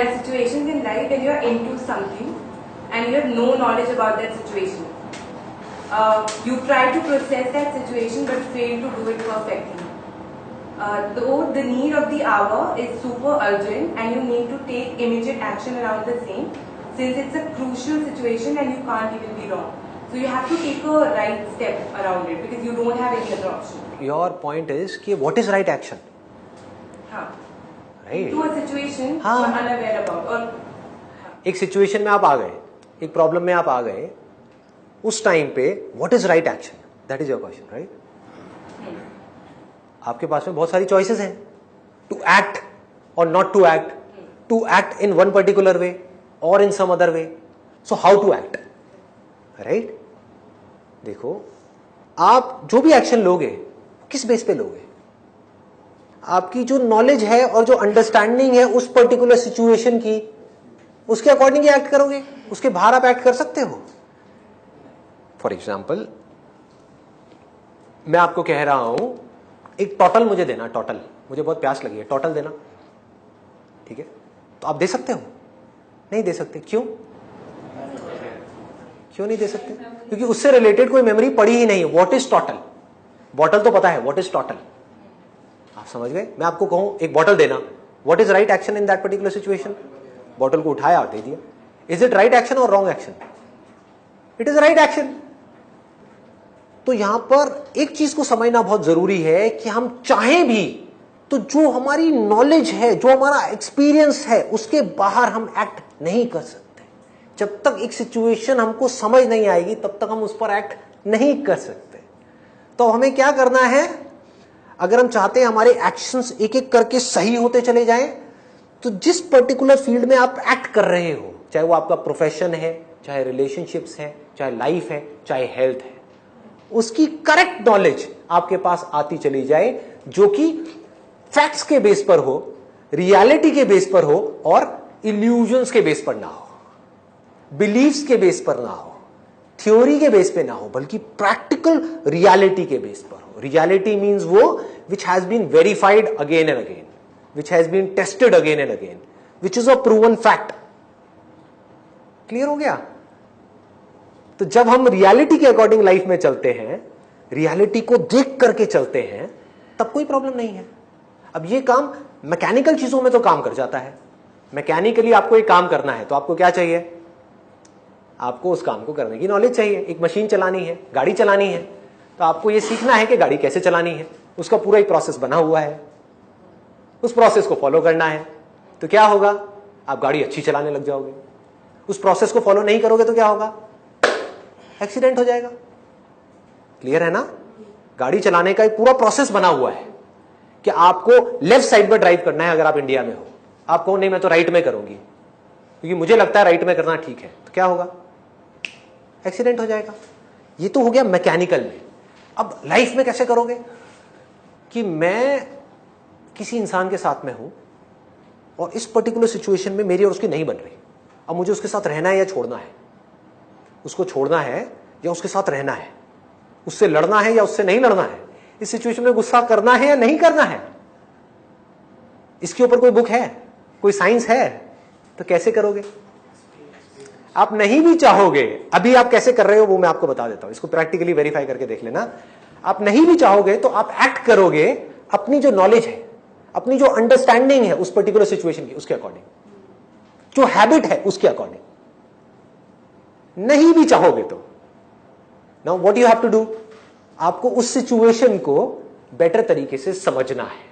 There are situations in life when you are into something and you have no knowledge about that situation. You try to process that situation but fail to do it perfectly. Though the need of the hour is super urgent and you need to take immediate action around the same, since it's a crucial situation and you can't even be wrong. So you have to take a right step around it because you don't have any other option. Your point is कि what is right action? हाँ. Right. To a situation हाँ. you are unaware about और एक situation में आप आ गए, एक problem में आप आ गए, उस टाइम पे what is right action? That is your question, right? आपके पास में बहुत सारी चॉइसेस हैं, टू एक्ट और not to act, to act in one particular way और in some other way. So how to act, right? देखो, आप जो भी एक्शन लोगे किस बेस पे लोगे? आपकी जो नॉलेज है और जो अंडरस्टैंडिंग है उस पर्टिकुलर सिचुएशन की, उसके अकॉर्डिंग एक्ट करोगे. उसके बाहर आप एक्ट कर सकते हो. फॉर एग्जाम्पल, मैं आपको कह रहा हूं एक टोटल मुझे देना, टोटल मुझे बहुत प्यास लगी है, टोटल देना, ठीक है? तो आप दे सकते हो? नहीं दे सकते. क्यों? क्यों नहीं दे सकते? क्योंकि उससे रिलेटेड कोई मेमोरी पड़ी ही नहीं है. What is total? बॉटल तो पता है, व्हाट इज टोटल? आप समझ गए? मैं आपको कहूं एक बॉटल देना, what is right action in that particular situation? Bottle को उठाया और दे दिया. इज इट राइट एक्शन और wrong action? It is right action. तो यहां पर एक चीज को समझना बहुत जरूरी है कि हम चाहें भी तो जो हमारी नॉलेज है, जो हमारा एक्सपीरियंस है, उसके बाहर हम एक्ट नहीं कर सकते. जब तक एक सिचुएशन हमको समझ नहीं आएगी तब तक हम उस पर एक्ट नहीं कर सकते. तो हमें क्या करना है? अगर हम चाहते हैं हमारे एक्शंस एक एक करके सही होते चले जाएं, तो जिस पर्टिकुलर फील्ड में आप एक्ट कर रहे हो, चाहे वो आपका प्रोफेशन है, चाहे रिलेशनशिप्स है, चाहे लाइफ है, चाहे हेल्थ है, उसकी करेक्ट नॉलेज आपके पास आती चली जाए, जो कि फैक्ट्स के बेस पर हो, रियलिटी के बेस पर हो और इल्यूजन्स के बेस पर ना हो, बिलीव्स के बेस पर ना हो, थ्योरी के बेस पे ना हो, बल्कि प्रैक्टिकल रियलिटी के बेस पर हो. रियलिटी मीन्स वो which has been verified again and again, which has been tested again and again, which is a proven fact. Clear हो गया? तो जब हम रियलिटी के अकॉर्डिंग लाइफ में चलते हैं, रियलिटी को देख करके चलते हैं, तब कोई प्रॉब्लम नहीं है. अब ये काम मैकेनिकल चीजों में तो काम कर जाता है. मैकेनिकली आपको एक काम करना है तो आपको क्या चाहिए? आपको उस काम को करने की नॉलेज चाहिए. एक मशीन चलानी है, गाड़ी चलानी है, तो आपको यह सीखना है कि गाड़ी कैसे चलानी है. उसका पूरा एक प्रोसेस बना हुआ है, उस प्रोसेस को फॉलो करना है. तो क्या होगा? आप गाड़ी अच्छी चलाने लग जाओगे. उस प्रोसेस को फॉलो नहीं करोगे तो क्या होगा? एक्सीडेंट हो जाएगा. क्लियर है ना? गाड़ी चलाने का एक पूरा प्रोसेस बना हुआ है कि आपको लेफ्ट साइड में ड्राइव करना है. अगर आप इंडिया में हो, आप कहो नहीं मैं तो राइट में करूंगी क्योंकि मुझे लगता है राइट में करना ठीक है, तो क्या होगा? एक्सीडेंट हो जाएगा. ये तो हो गया मैकेनिकल में. अब लाइफ में कैसे करोगे? कि मैं किसी इंसान के साथ में हूं और इस पर्टिकुलर सिचुएशन में मेरी और उसकी नहीं बन रही. अब मुझे उसके साथ रहना है या छोड़ना है? उसको छोड़ना है या उसके साथ रहना है? उससे लड़ना है या उससे नहीं लड़ना है? इस सिचुएशन में गुस्सा करना है या नहीं करना है? इसके ऊपर कोई बुक है, कोई साइंस है? तो कैसे करोगे? आप नहीं भी चाहोगे, अभी आप कैसे कर रहे हो वो मैं आपको बता देता हूं. इसको प्रैक्टिकली वेरीफाई करके देख लेना. आप नहीं भी चाहोगे तो आप एक्ट करोगे अपनी जो नॉलेज है, अपनी जो अंडरस्टैंडिंग है उस पर्टिकुलर सिचुएशन की, उसके अकॉर्डिंग, जो हैबिट है उसके अकॉर्डिंग. नहीं भी चाहोगे तो now what you have to do? आपको उस सिचुएशन को बेटर तरीके से समझना है,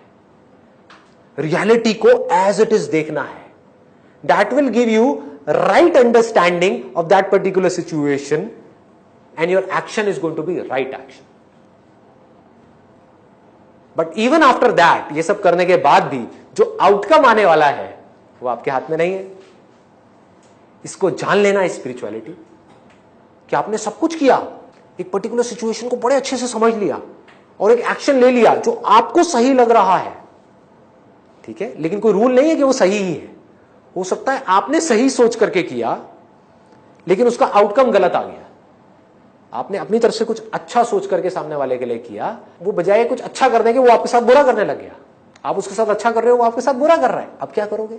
रियलिटी को एज इट इज देखना है. That will give you right understanding of that particular situation and your action is going to be right action. But even after that, ये सब करने के बाद भी जो आउटकम आने वाला है वो आपके हाथ में नहीं है. इसको जान लेना है स्पिरिचुअलिटी, कि आपने सब कुछ किया, एक पर्टिकुलर सिचुएशन को बड़े अच्छे से समझ लिया और एक एक्शन ले लिया जो आपको सही लग रहा है, ठीक है? लेकिन कोई रूल नहीं है कि वो सही ही है. हो सकता है आपने सही सोच करके किया लेकिन उसका आउटकम गलत आ गया. आपने अपनी तरफ से कुछ अच्छा सोच करके सामने वाले के लिए किया, वो बजाय कुछ अच्छा करने के वो आपके साथ बुरा करने लग गया. आप उसके साथ अच्छा कर रहे हो, वो आपके साथ बुरा कर रहा है. अब क्या करोगे?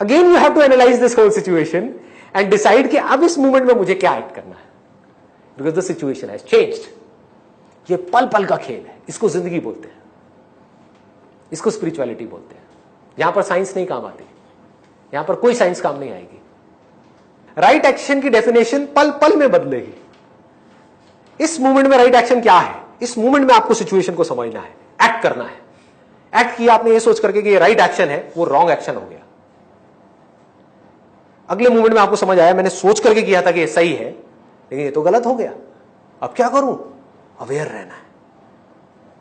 Again you have to analyse this whole situation and decide कि अब इस मोमेंट में मुझे क्या एक्ट करना है, because the situation has changed. ये पल पल का खेल है, इसको जिंदगी बोलते हैं, इसको स्पिरिचुअलिटी बोलते हैं। यहां पर साइंस नहीं काम आती, यहां पर कोई साइंस काम नहीं आएगी। राइट एक्शन की डेफिनेशन पल पल में बदलेगी। इस मोमेंट में राइट एक्शन क्या है, इस मोमेंट में आपको सिचुएशन को समझना है, एक्ट करना है। एक्ट किया आपने ये सोच करके कि ये राइट एक्शन है, वो रॉन्ग एक्शन हो गया। अगले मोमेंट में आपको समझ आया मैंने सोच करके किया था कि ये सही है, लेकिन ये तो गलत हो गया, अब क्या करूं? अवेयर रहना है,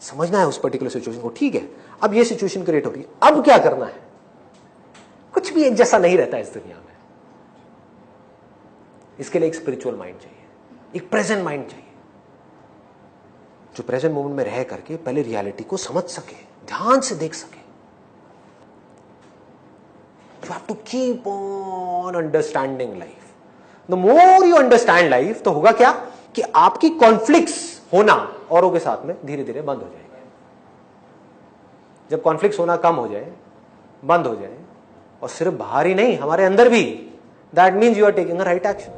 समझना है उस पर्टिकुलर सिचुएशन को। ठीक है, अब ये सिचुएशन क्रिएट हो रही है, अब क्या करना है? कुछ भी एक जैसा नहीं रहता इस दुनिया में। इसके लिए एक स्पिरिचुअल माइंड चाहिए, एक प्रेजेंट माइंड चाहिए, जो प्रेजेंट मोमेंट में रह करके पहले रियलिटी को समझ सके, ध्यान से देख सके। You have to keep on understanding life. The more you understand life, तो होगा क्या कि आपकी कॉन्फ्लिक्ट्स होना औरों के साथ में धीरे धीरे बंद हो जाएंगे। जब कॉन्फ्लिक्ट्स होना कम हो जाए, बंद हो जाए, और सिर्फ बाहर ही नहीं हमारे अंदर भी, that means you are taking a right action.